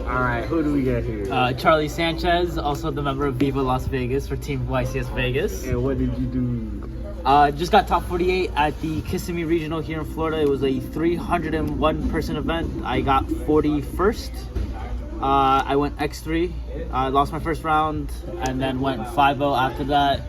All right, who do we get here? Charlie Sanchez, also the member of Viva Las Vegas for Team YCS Vegas. And what did you do? Just got top 48 at the Kissimmee Regional here in Florida. It was a 301 person event. I got 41st. I went X3. I lost my first round and then went 5-0 after that.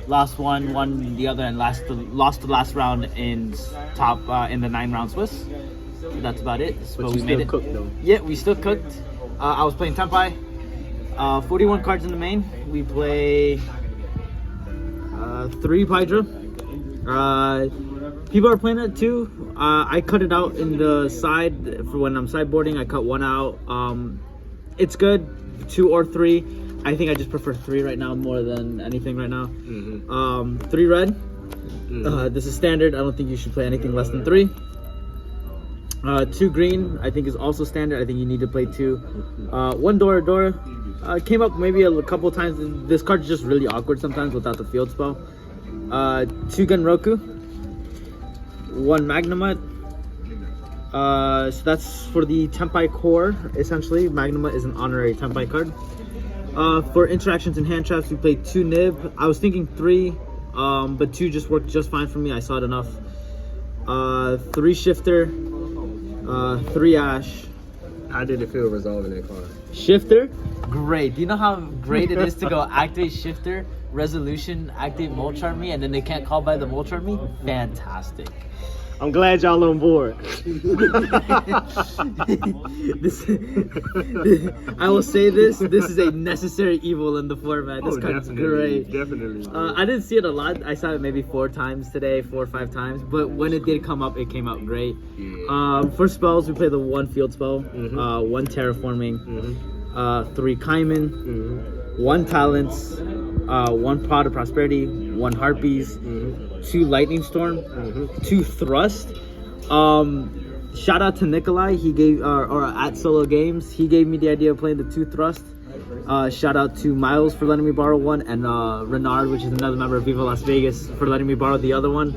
Lost one, won the other, and lost the last round in top in the 9-round Swiss. So that's about it. But we you made still it. cooked though. Yeah, we still cooked. I was playing Tenpai. 41 cards in the main. We play 3 Hydra. People are playing it too. I cut it out in the side for when I'm sideboarding. I cut 1 out. It's good, 2 or 3. I think I just prefer 3 right now more than anything right now. 3 red. This is standard. I don't think you should play anything less than 3. 2 green, I think is also standard. I think you need to play 2. 1 Dora. Came up maybe a couple times. This card's just really awkward sometimes without the field spell. 2 Genroku. 1 Magnemite. So that's for the Tenpai core, essentially. Magnemite is an honorary Tenpai card. For interactions and hand traps, we played 2 Nib. I was thinking 3, but 2 just worked just fine for me. I saw it enough. 3 Shifter. 3 Ash. How did it feel resolving that card? Shifter? Great. Do you know how great it is to go activate Shifter, Resolution, activate Molchart me, and then they can't call by the Molchart me? Fantastic. I'm glad y'all on board. I will say this is a necessary evil in the format. This card's great. Definitely. I didn't see it a lot. I saw it maybe 4 times today, 4 or 5 times. But when it did come up, it came out great. Yeah. For spells, we play the 1 field spell, 1 terraforming, 3 Kaiman, 1 talents, 1 Pot of Prosperity, 1 Harpies, 2 Lightning Storm, 2 Thrust. Shout out to Nikolai. He gave or at Solo Games. He gave me the idea of playing the 2 Thrust. Shout out to Miles for letting me borrow 1, and Renard, which is another member of Viva Las Vegas, for letting me borrow the other one.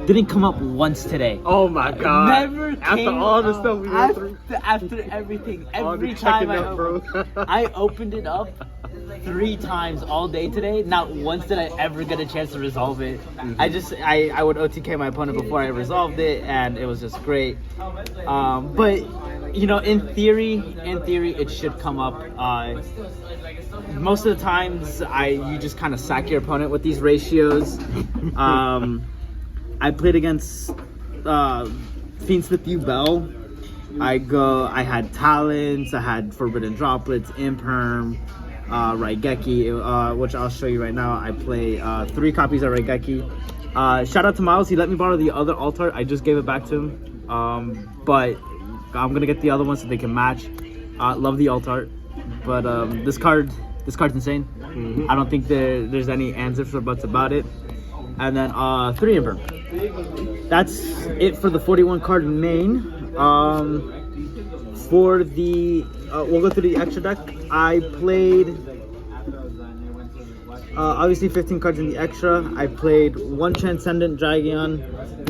Didn't come up once today. Oh my god. Never after came all the stuff we went through. After everything. Every time I opened it up 3 times all day today. Not once did I ever get a chance to resolve it. I would OTK my opponent before I resolved it, and it was just great. But you know, in theory it should come up. Most of the times you just kind of sack your opponent with these ratios. I played against Fiendsmith U Bell. I had Talents, I had Forbidden Droplets, Imperm, Raigeki, which I'll show you right now. I play 3 copies of Raigeki. Shout out to Miles, he let me borrow the other alt-art. I just gave it back to him. But I'm gonna get the other one so they can match. Love the alt-art. But this card's insane. I don't think there's any ands, ifs, or buts about it. And then 3 Imperm. That's it for the 41 card main. For the we'll go through the extra deck. I played obviously 15 cards in the extra. I played 1 Transcendent Dragon.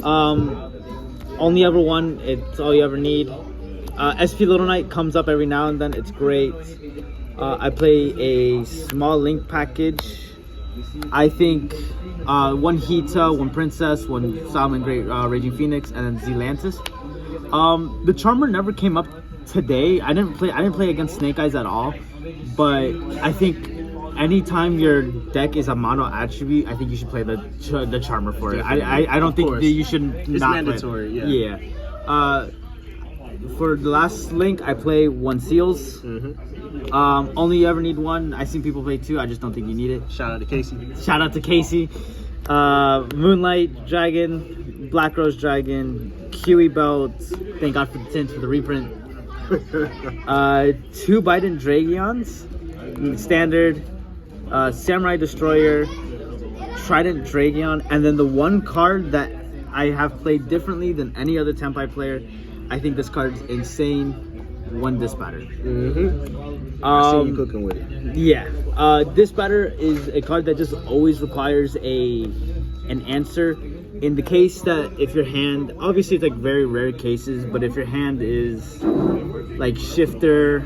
Only ever 1. It's all you ever need. SP Little Knight comes up every now and then. It's great. I play a small Link package. I think 1 Hita, 1 Princess, 1 Solomon Great Raging Phoenix, and then Zelantis. The Charmer never came up today. I didn't play against Snake Eyes at all, but I think anytime your deck is a mono attribute, I think you should play the Charmer for it. I don't think that you should it's not mandatory. Play it. Yeah. For the last Link, I play 1 Seals. Only you ever need 1. I've seen people play 2. I just don't think you need it. Shout out to Casey. Shout out to Casey. Moonlight Dragon, Black Rose Dragon, Kiwi Belt. Thank God for the tint for the reprint. 2 Biden Dragions, standard. Samurai Destroyer, Trident Dragion, and then the 1 card that I have played differently than any other Tenpai player. I think this card's insane. 1 Disbatter. I see you cooking with it. Yeah. Disbatter is a card that just always requires an answer. In the case that if your hand, obviously it's like very rare cases, but if your hand is like Shifter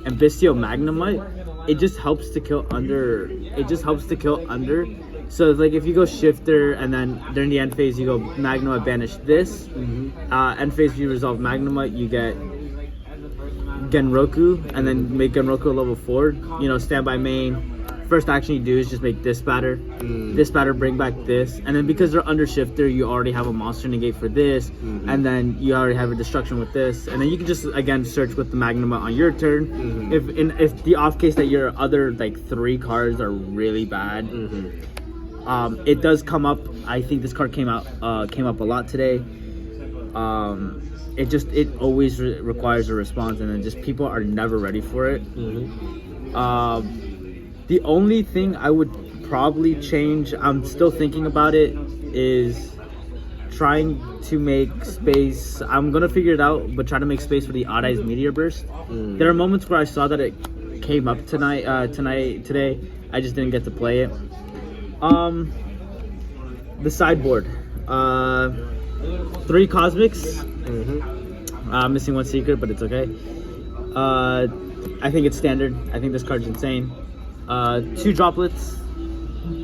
and Bistio Magnemite, it just helps to kill under. It just helps to kill under. So it's like if you go Shifter and then during the end phase you go Magnemite, banish this. End phase you resolve Magnemite, you get Genroku, and then make Genroku a level 4. You know, standby main. First action you do is just make this batter. This batter, bring back this. And then because they're under Shifter, you already have a monster negate for this. And then you already have a destruction with this. And then you can just, again, search with the Magnemite on your turn. If the off case that your other, like, 3 cards are really bad, it does come up. I think this card came up a lot today. It always requires a response, and then just people are never ready for it. The only thing I would probably change, I'm still thinking about it, is trying to make space. I'm gonna figure it out, but try to make space for the Odd Eyes Meteor Burst. There are moments where I saw that it came up today. I just didn't get to play it. The sideboard, 3 Cosmics. Missing 1 secret, but it's okay. I think it's standard. I think this card's insane. 2 droplets.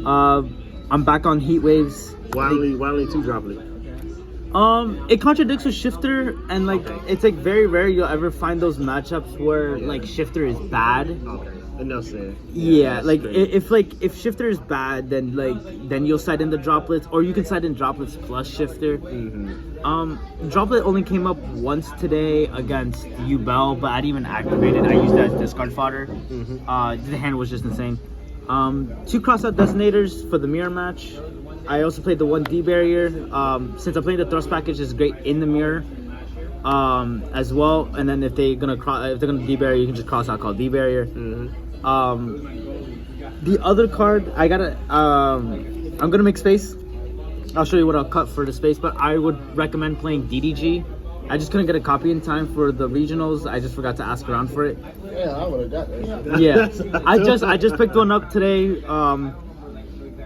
I'm back on Heat Waves. Why only 2 droplets? It contradicts with Shifter, and like it's like very rare you'll ever find those matchups where like Shifter is bad. Okay, enough said. Yeah, like if Shifter is bad, then you'll side in the droplets, or you can side in droplets plus Shifter. Droplet only came up once today against Yubel, but I didn't even activate it. I used that as discard fodder. The hand was just insane. 2 crossout detonators for the mirror match. I also played the 1 D barrier. Since I'm playing the thrust package, is great in the mirror as well. And then if they're gonna D barrier, you can just cross out call D barrier. The other card I gotta I'm gonna make space. I'll show you what I'll cut for the space, but I would recommend playing DDG. I just couldn't get a copy in time for the regionals. I just forgot to ask around for it. Yeah, I would have got that. Yeah, I just picked one up today.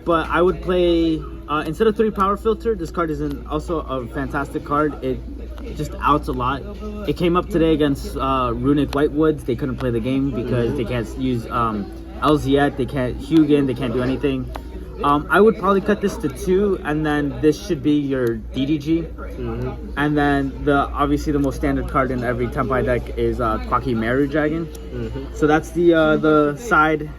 But I would play instead of 3 power filter. This card is also a fantastic card. It just outs a lot. It came up today against Runic Whitewoods. They couldn't play the game because they can't use LZet. They can't Hugin. They can't do anything. I would probably cut this to 2, and then this should be your DDG. And then obviously the most standard card in every Tenpai deck is Quaki Meru Dragon. So that's the side.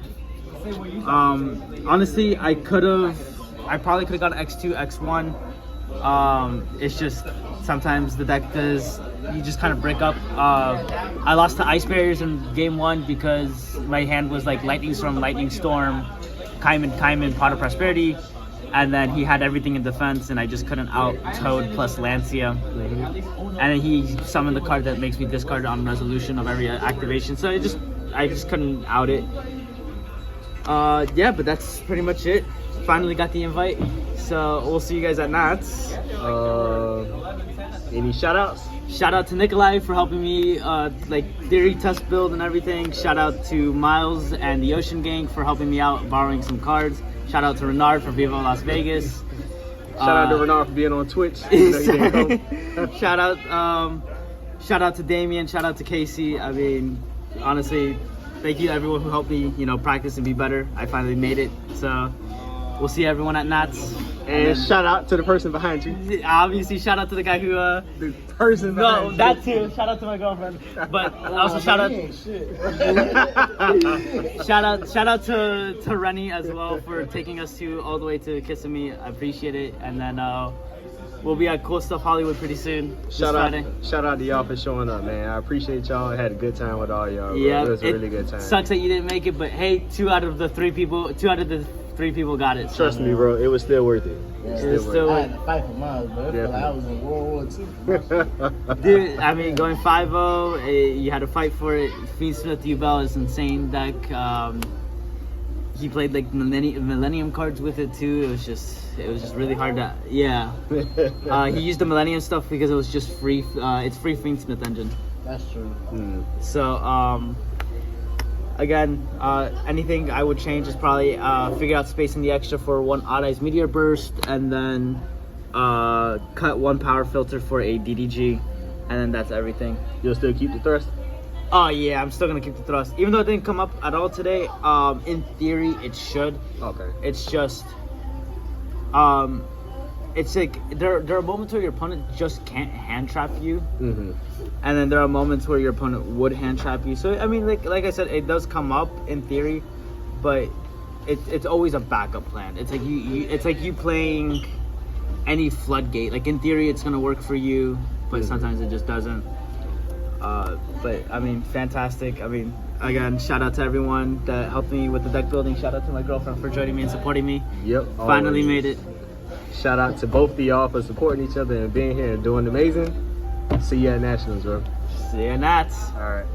Honestly, I probably could have gotten X2, X1. It's just sometimes the deck you just kind of break up. I lost to Ice Barriers in game 1 because my hand was like Lightning Storm, Kaiman, Pot of Prosperity, and then he had everything in defense, and I just couldn't out Toad plus Lancia. And then he summoned the card that makes me discard on resolution of every activation, so I just couldn't out it. Yeah, but that's pretty much it. Finally got the invite, so we'll see you guys at Nats. Any shout outs? Shout out to Nikolai for helping me like theory test build and everything. Shout out to Miles and the Ocean Gang for helping me out borrowing some cards. Shout out to Renard for Viva Las Vegas. Shout out to Renard for being on Twitch. Shout out to Damien. Shout out to Casey. I mean, honestly, thank you to everyone who helped me, practice and be better. I finally made it. So we'll see everyone at Nats. And shout out to the person behind you. Obviously, shout out to the guy who the person behind you. That too. Shout out to my girlfriend. But also shout out shout out to Rennie as well for taking us all the way to Kissimmee. I appreciate it. And then we'll be at Cool Stuff Hollywood pretty soon. Shout out to y'all for showing up, man. I appreciate y'all. I had a good time with all y'all. Yeah, it was a really good time. Sucks that you didn't make it, but hey, 2 out of the 3 people got it. Trust me, bro. It was still worth it. I had to fight for mine, but I felt like I was in World War II. Dude, I mean, going 5-0, you had to fight for it. Fiendsmith Yubel is insane deck. He played like Millennium cards with it too. It was just really hard to, yeah. He used the Millennium stuff because it was just free. It's free Fiendsmith engine. That's true. So, again, anything I would change is probably figure out space in the extra for 1 Odd Eyes Meteor Burst, and then cut 1 power filter for a DDG. and then that's everything. You'll still keep the thrust? Oh yeah, I'm still gonna keep the thrust, even though it didn't come up at all today. In theory, it should. Okay. It's just, it's like there are moments where your opponent just can't hand trap you, Mm-hmm. and then there are moments where your opponent would hand trap you. So I mean, like I said, it does come up in theory, but it's always a backup plan. It's like it's like you playing any floodgate. Like in theory, it's gonna work for you, but sometimes it just doesn't. But I mean, fantastic. I mean, again, shout out to everyone that helped me with the deck building. Shout out to my girlfriend for joining me and supporting me. Yep. Finally always. made it. Shout out to both of y'all for supporting each other and being here and doing amazing. See you at Nationals, bro. See ya, Nats. All right.